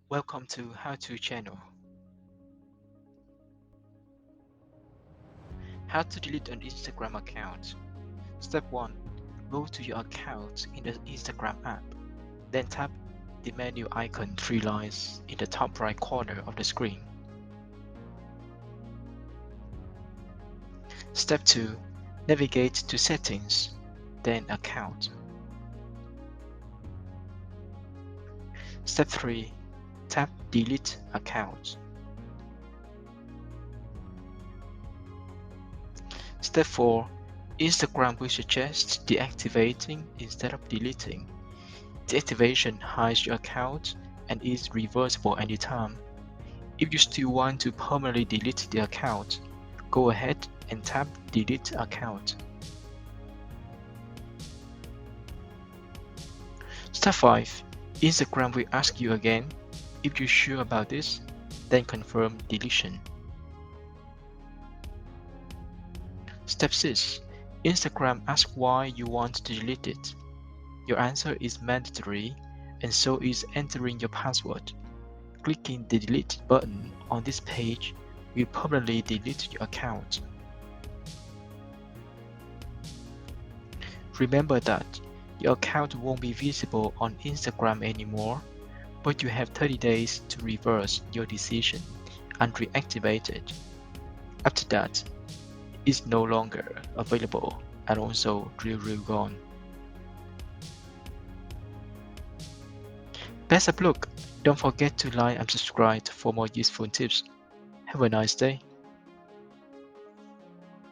Welcome to How To channel. How to delete an Instagram account. Step 1. Go to your account in the Instagram app. Then tap the menu icon 3 lines in the top right corner of the screen. Step 2. Navigate to Settings, then Account. Step 3. Tap Delete Account. Step 4. Instagram will suggest deactivating instead of deleting. Deactivation hides your account and is reversible anytime. If you still want to permanently delete the account, go ahead and tap Delete Account. Step 5. Instagram will ask you again. If you're sure about this, then confirm deletion. Step 6. Instagram asks why you want to delete it. Your answer is mandatory, and so is entering your password. Clicking the Delete button on this page will permanently delete your account. Remember that your account won't be visible on Instagram anymore, but you have 30 days to reverse your decision and reactivate it. After that, it's no longer available and also real gone. Best of luck! Don't forget to like and subscribe for more useful tips. Have a nice day.